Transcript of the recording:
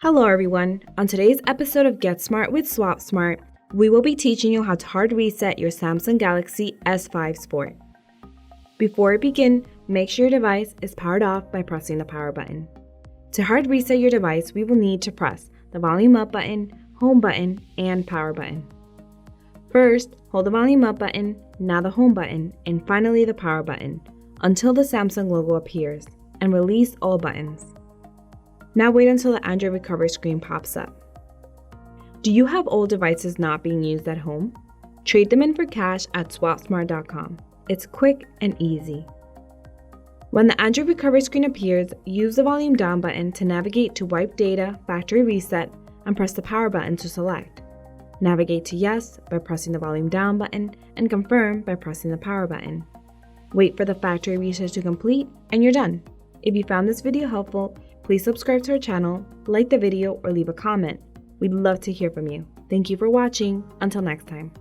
Hello everyone, on today's episode of Get Smart with Swap Smart, we will be teaching you how to hard reset your Samsung Galaxy S5 Sport. Before we begin, make sure your device is powered off by pressing the power button. To hard reset your device, we will need to press the volume up button, home button, and power button. First, hold the volume up button, now the home button, and finally the power button until the Samsung logo appears, and release all buttons. Now wait until the Android recovery screen pops up. Do you have old devices not being used at home? Trade them in for cash at swapsmart.com. It's quick and easy. When the Android recovery screen appears, use the volume down button to navigate to wipe data, factory reset, and press the power button to select. Navigate to yes by pressing the volume down button and confirm by pressing the power button. Wait for the factory reset to complete and you're done. If you found this video helpful, please subscribe to our channel, like the video, or leave a comment. We'd love to hear from you. Thank you for watching. Until next time.